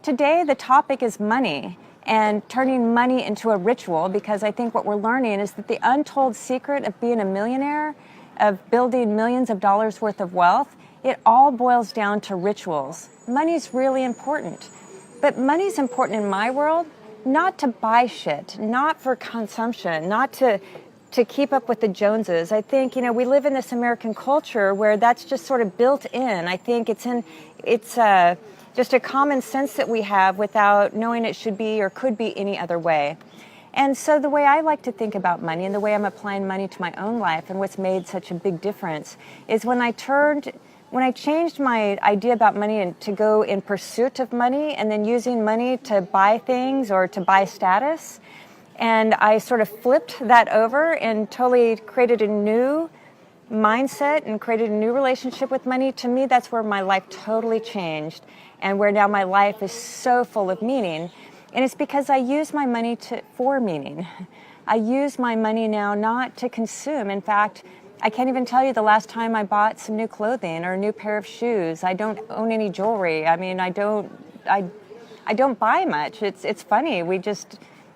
Today, the topic is money and turning money into a ritual, because I think what we're learning is that the untold secret of being a millionaire, of building millions of dollars worth of wealth, it all boils down to rituals. Money's really important, but money's important in my world, not to buy shit, not for consumption, not to keep up with the Joneses. I think, we live in this American culture where that's just sort of built in. I think it's just a common sense that we have without knowing it should be or could be any other way. And so the way I like to think about money and the way I'm applying money to my own life and what's made such a big difference is when I changed my idea about money and to go in pursuit of money and then using money to buy things or to buy status. And I sort of flipped that over and totally created a new mindset and created a new relationship with money. To me, that's where my life totally changed and where now my life is so full of meaning. And it's because I use my money for meaning. I use my money now not to consume. In fact, I can't even tell you the last time I bought some new clothing or a new pair of shoes. I don't own any jewelry. I mean, I don't buy much. It's funny.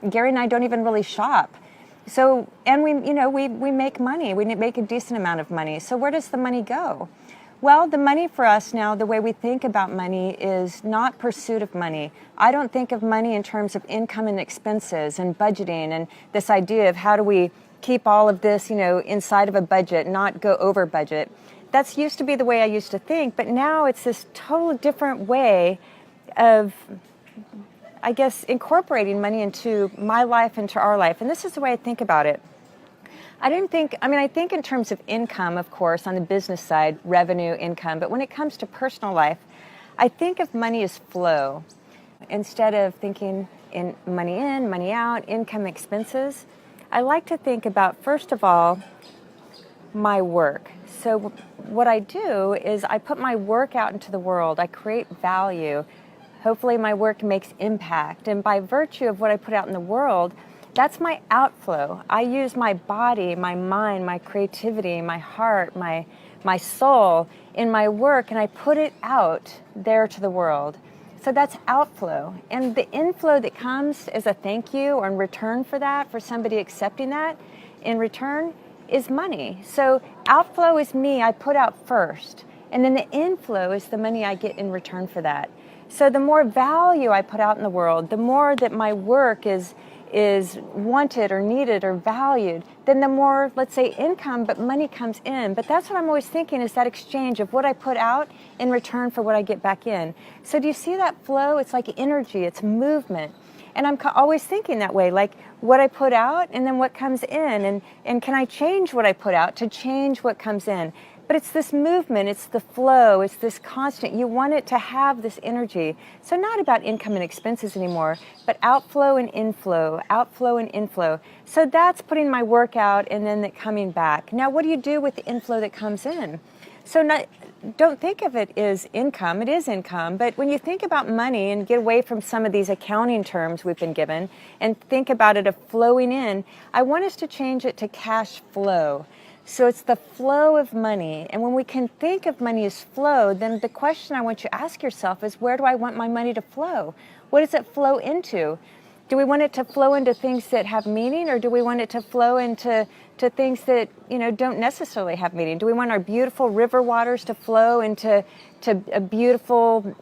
Gary and I don't even really shop. So, and we make money. We make a decent amount of money. So where does the money go? Well, the money for us now, the way we think about money is not pursuit of money. I don't think of money in terms of income and expenses and budgeting and this idea of how do we keep all of this, inside of a budget, not go over budget. That's used to be the way I used to think, but now it's this total different way of, I guess, incorporating money into my life, into our life. And this is the way I think about it. I think in terms of income, of course, on the business side, revenue, income. But when it comes to personal life, I think of money as flow. Instead of thinking in, money out, income, expenses, I like to think about, first of all, my work. So what I do is I put my work out into the world. I create value. Hopefully my work makes impact. And by virtue of what I put out in the world, that's my outflow. I use my body, my mind, my creativity, my heart, my soul in my work, and I put it out there to the world. So that's outflow. And the inflow that comes as a thank you or in return for that, for somebody accepting that in return, is money. So outflow is me, I put out first. And then the inflow is the money I get in return for that. So the more value I put out in the world, the more that my work is wanted or needed or valued, then the more, let's say, income, but money comes in. But that's what I'm always thinking, is that exchange of what I put out in return for what I get back in. So do you see that flow? It's like energy, it's movement. And I'm always thinking that way, like what I put out and then what comes in. And can I change what I put out to change what comes in? But it's this movement, it's the flow, it's this constant. You want it to have this energy. So not about income and expenses anymore, but outflow and inflow, outflow and inflow. So that's putting my work out and then it coming back. Now, what do you do with the inflow that comes in? So don't think of it as income. It is income. But when you think about money and get away from some of these accounting terms we've been given and think about it of flowing in, I want us to change it to cash flow. So it's the flow of money. And when we can think of money as flow, then the question I want you to ask yourself is, where do I want my money to flow? What does it flow into? Do we want it to flow into things that have meaning, or do we want it to flow into things that don't necessarily have meaning? Do we want our beautiful river waters to flow into a beautiful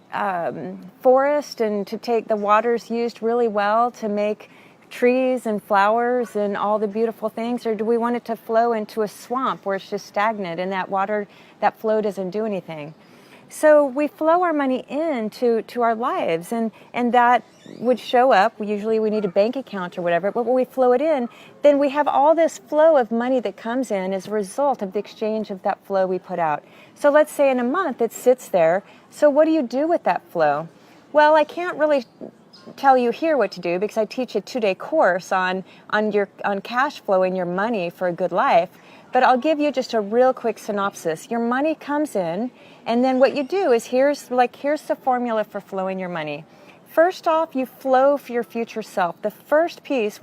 forest and to take the waters used really well to make trees and flowers and all the beautiful things? Or do we want it to flow into a swamp where it's just stagnant and that water, that flow doesn't do anything? So we flow our money into our lives, and that would show up. Usually we need a bank account or whatever, but when we flow it in, then we have all this flow of money that comes in as a result of the exchange of that flow we put out. So let's say in a month it sits there. So what do you do with that flow? Well, I can't really tell you here what to do because I teach a 2-day course on cash flow and your money for a good life. But I'll give you just a real quick synopsis. Your money comes in, and then what you do is here's the formula for flowing your money. First off, you flow for your future self. The first piece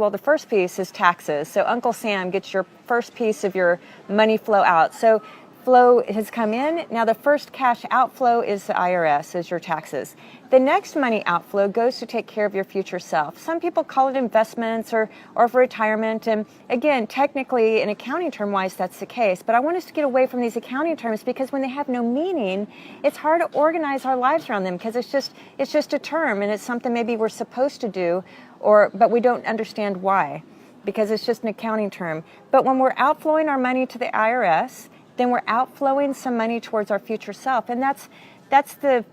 is taxes. So Uncle Sam gets your first piece of your money flow out. So flow has come in. Now the first cash outflow is the IRS, is your taxes. The next money outflow goes to take care of your future self. Some people call it investments or for retirement. And again, technically, in accounting term wise, that's the case. But I want us to get away from these accounting terms, because when they have no meaning, it's hard to organize our lives around them, because it's just a term, and it's something maybe we're supposed to do, but we don't understand why, because it's just an accounting term. But when we're outflowing our money to the IRS, then we're outflowing some money towards our future self. And that's the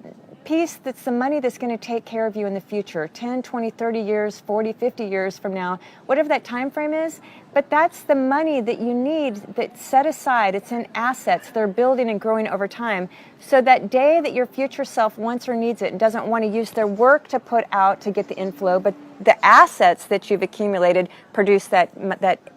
piece, that's the money that's going to take care of you in the future, 10, 20, 30 years, 40, 50 years from now, whatever that time frame is. But that's the money that you need, that's set aside. It's in assets. They're building and growing over time. So that day that your future self wants or needs it and doesn't want to use their work to put out to get the inflow, but the assets that you've accumulated produce that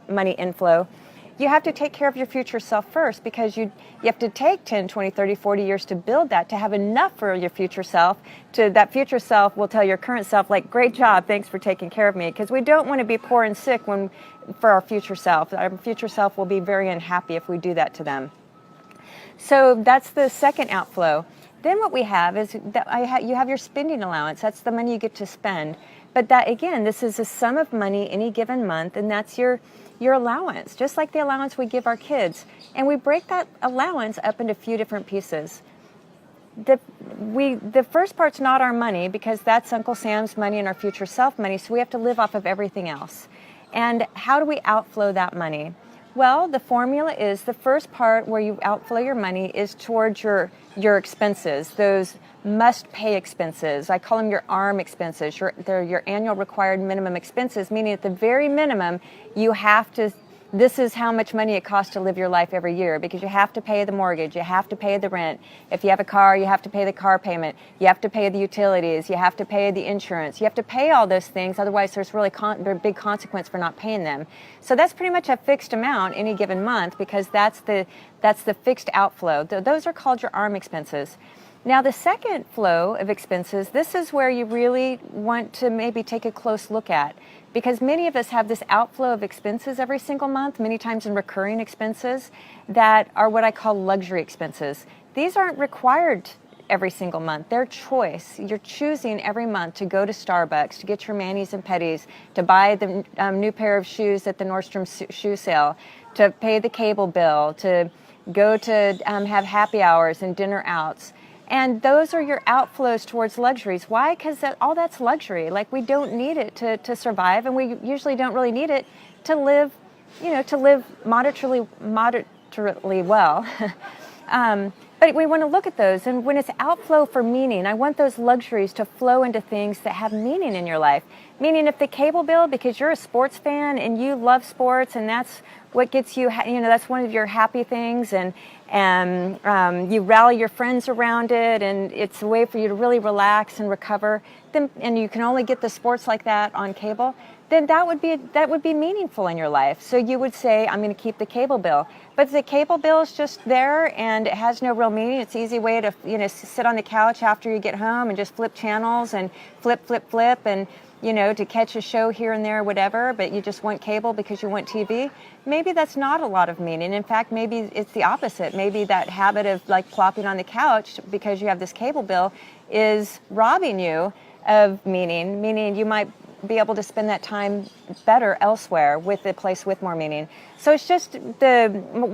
money inflow, you have to take care of your future self first, because you have to take 10, 20, 30, 40 years to build that, to have enough for your future self. That future self will tell your current self, like, great job, thanks for taking care of me, because we don't want to be poor and sick for our future self. Our future self will be very unhappy if we do that to them. So that's the second outflow. Then what we have is that you have your spending allowance. That's the money you get to spend. But that, again, this is a sum of money any given month, and that's your allowance, just like the allowance we give our kids. And we break that allowance up into a few different pieces. The first part's not our money, because that's Uncle Sam's money and our future self money, so we have to live off of everything else. And how do we outflow that money? Well, the formula is the first part where you outflow your money is towards your expenses, those must-pay expenses. I call them your ARM expenses. They're your annual required minimum expenses, meaning at the very minimum, you have to, this is how much money it costs to live your life every year, because you have to pay the mortgage, you have to pay the rent. If you have a car, you have to pay the car payment, you have to pay the utilities, you have to pay the insurance, you have to pay all those things, otherwise there's really a big consequence for not paying them. So that's pretty much a fixed amount any given month, because that's the fixed outflow. Those are called your ARM expenses. Now the second flow of expenses, this is where you really want to maybe take a close look at, because many of us have this outflow of expenses every single month, many times in recurring expenses that are what I call luxury expenses. These aren't required every single month. They're choice. You're choosing every month to go to Starbucks, to get your manis and petties, to buy the new pair of shoes at the Nordstrom shoe sale, to pay the cable bill, to go to have happy hours and dinner outs. And those are your outflows towards luxuries. Why? Because all that's luxury. Like, we don't need it to survive, and we usually don't really need it to live, moderately well. But we want to look at those, and when it's outflow for meaning, I want those luxuries to flow into things that have meaning in your life. Meaning, if the cable bill, because you're a sports fan and you love sports, and that's what gets you, that's one of your happy things, and you rally your friends around it, and it's a way for you to really relax and recover, then, and you can only get the sports like that on cable, then that would be meaningful in your life. So you would say, I'm going to keep the cable bill. But the cable bill is just there, and it has no real meaning. It's an easy way to sit on the couch after you get home and just flip channels and flip, and to catch a show here and there, whatever, but you just want cable because you want TV. Maybe that's not a lot of meaning. In fact, maybe it's the opposite. Maybe that habit of like plopping on the couch because you have this cable bill is robbing you of meaning you might be able to spend that time better elsewhere with a place with more meaning. So it's just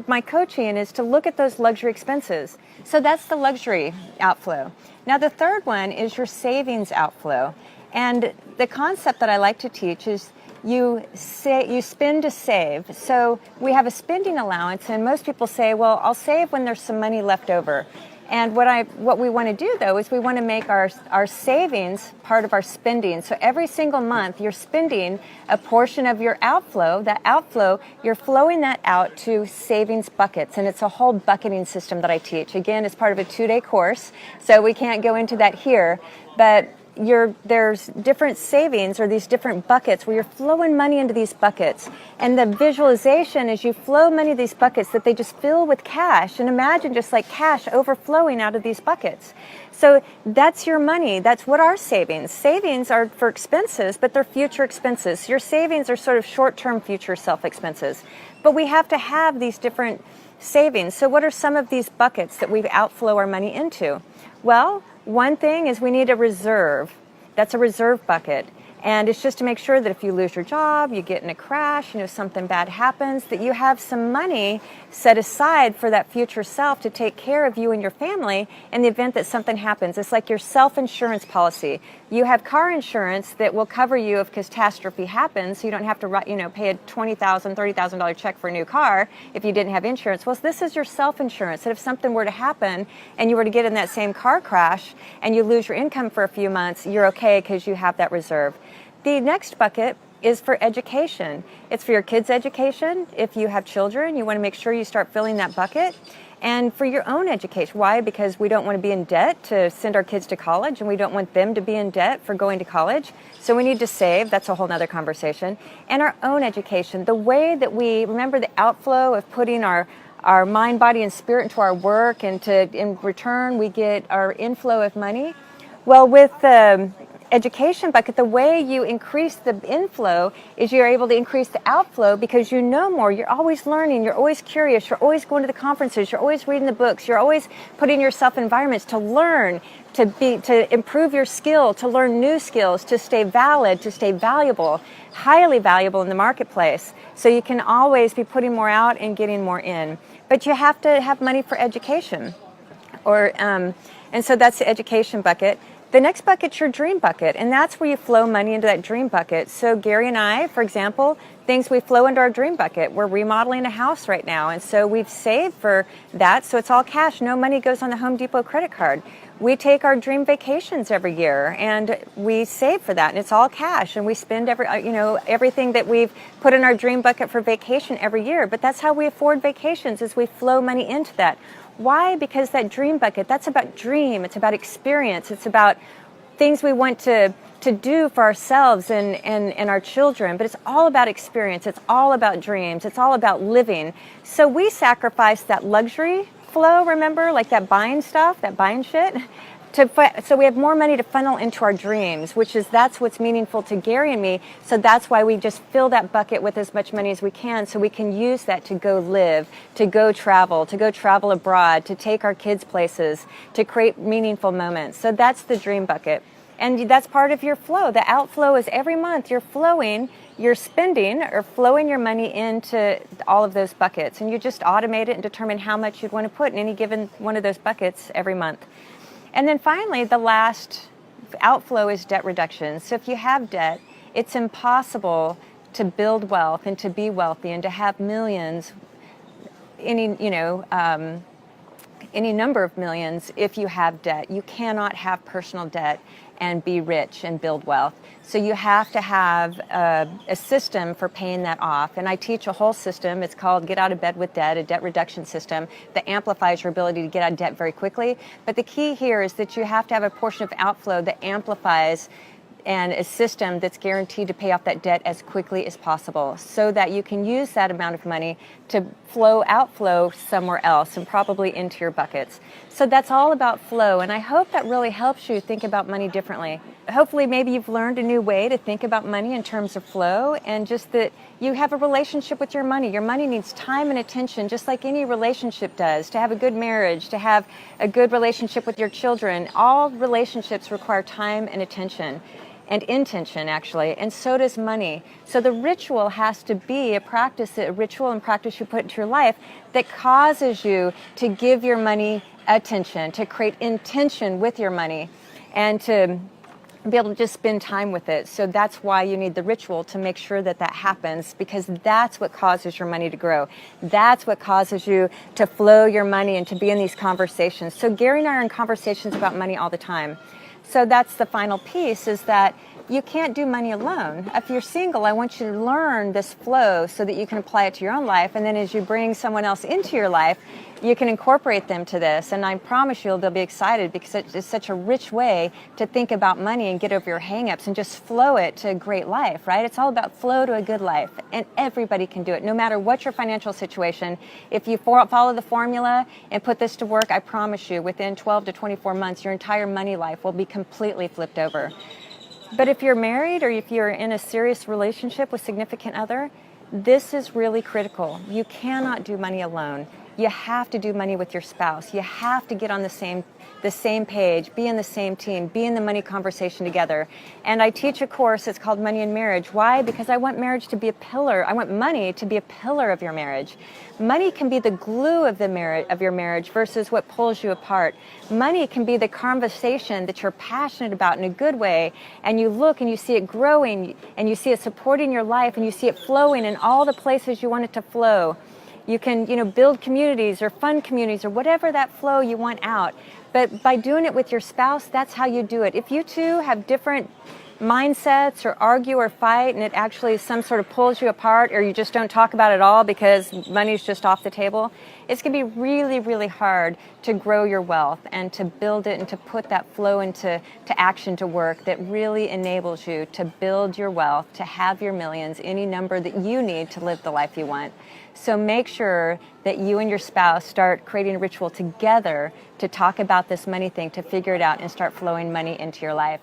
my coaching is to look at those luxury expenses. So that's the luxury outflow. Now the third one is your savings outflow. And the concept that I like to teach is you spend to save. So we have a spending allowance, and most people say, well, I'll save when there's some money left over. And what we want to do, though, is we want to make our savings part of our spending. So every single month, you're spending a portion of your outflow. That outflow, you're flowing that out to savings buckets. And it's a whole bucketing system that I teach. Again, it's part of a 2-day course, so we can't go into that here. But there's different savings, or these different buckets where you're flowing money into these buckets. And the visualization is you flow money to these buckets that they just fill with cash. And imagine just like cash overflowing out of these buckets. So that's your money. That's what our savings. Savings are for expenses, but they're future expenses. Your savings are sort of short-term future self expenses. But we have to have these different Savings. So what are some of these buckets that we outflow our money into? Well, one thing is we need a reserve. That's a reserve bucket. And it's just to make sure that if you lose your job, you get in a crash, something bad happens, that you have some money set aside for that future self to take care of you and your family in the event that something happens. It's like your self-insurance policy. You have car insurance that will cover you if catastrophe happens, so you don't have to pay a $20,000, $30,000 check for a new car if you didn't have insurance. Well, this is your self-insurance, that if something were to happen and you were to get in that same car crash and you lose your income for a few months, you're okay because you have that reserve. The next bucket is for education. It's for your kids' education. If you have children, you want to make sure you start filling that bucket. And for your own education. Why? Because we don't want to be in debt to send our kids to college, and we don't want them to be in debt for going to college. So we need to save. That's a whole nother conversation. And our own education. The way that we remember the outflow of putting our mind, body, and spirit into our work, and in return we get our inflow of money. Well, with the education bucket, the way you increase the inflow is you're able to increase the outflow because you know more. You're always learning. You're always curious. You're always going to the conferences. You're always reading the books. You're always putting yourself in environments to learn, to improve your skill, to learn new skills, to stay valid, to stay valuable, highly valuable in the marketplace. So you can always be putting more out and getting more in. But you have to have money for education, and so that's the education bucket. The next bucket's your dream bucket, and that's where you flow money into that dream bucket. So Gary and I, for example, things we flow into our dream bucket. We're remodeling a house right now, and so we've saved for that, so it's all cash. No money goes on the Home Depot credit card. We take our dream vacations every year, and we save for that, and it's all cash, and we spend everything that we've put in our dream bucket for vacation every year. But that's how we afford vacations, is we flow money into that. Why? Because that dream bucket, that's about dream, it's about experience, it's about things we want to do for ourselves and our children, but it's all about experience, it's all about dreams, it's all about living. So we sacrifice that luxury flow, remember, like that buying stuff, that buying shit, so we have more money to funnel into our dreams, that's what's meaningful to Gary and me. So that's why we just fill that bucket with as much money as we can, so we can use that to go live, to go travel abroad, to take our kids places, to create meaningful moments. So that's the dream bucket. And that's part of your flow. The outflow is every month you're spending or flowing your money into all of those buckets. And you just automate it and determine how much you'd want to put in any given one of those buckets every month. And then finally, the last outflow is debt reduction. So if you have debt, it's impossible to build wealth and to be wealthy and to have millions, any number of millions if you have debt. You cannot have personal debt and be rich and build wealth. So you have to have a system for paying that off. And I teach a whole system. It's called Get Out of Bed with Debt, a debt reduction system that amplifies your ability to get out of debt very quickly. But the key here is that you have to have a portion of outflow that amplifies and a system that's guaranteed to pay off that debt as quickly as possible, so that you can use that amount of money to outflow somewhere else and probably into your buckets. So that's all about flow, and I hope that really helps you think about money differently. Hopefully maybe you've learned a new way to think about money in terms of flow, and just that you have a relationship with your money. Your money needs time and attention, just like any relationship does. To have a good marriage, to have a good relationship with your children, all relationships require time and attention. And intention, actually, and so does money. So the ritual has to be a ritual and practice you put into your life that causes you to give your money attention, to create intention with your money, and to be able to just spend time with it. So that's why you need the ritual, to make sure that happens, because that's what causes your money to grow. That's what causes you to flow your money and to be in these conversations. So Gary and I are in conversations about money all the time. So that's the final piece, is that you can't do money alone. If you're single, I want you to learn this flow so that you can apply it to your own life. And then as you bring someone else into your life, you can incorporate them to this. And I promise you, they'll be excited, because it's such a rich way to think about money and get over your hang-ups and just flow it to a great life, right? It's all about flow to a good life. And everybody can do it, no matter what your financial situation. If you follow the formula and put this to work, I promise you, within 12 to 24 months, your entire money life will be completely flipped over. But if you're married, or if you're in a serious relationship with a significant other, this is really critical. You cannot do money alone. you have to do money with your spouse. You have to get on the same page, be in the same team, be in the money conversation together. And I teach a course, it's called Money in Marriage. Why? Because I want marriage to be a pillar. I want money to be a pillar of your marriage. Money can be the glue of your marriage versus what pulls you apart. Money can be the conversation that you're passionate about in a good way, and you look and you see it growing, and you see it supporting your life, and you see it flowing in all the places you want it to flow. You can, build communities or fund communities or whatever that flow you want out. But by doing it with your spouse, that's how you do it. If you two have different mindsets or argue or fight and it actually some sort of pulls you apart, or you just don't talk about it at all because money's just off the table, it's going to be really, really hard to grow your wealth and to build it and to put that flow into action, to work that really enables you to build your wealth, to have your millions, any number that you need to live the life you want. So make sure that you and your spouse start creating a ritual together to talk about this money thing, to figure it out and start flowing money into your life.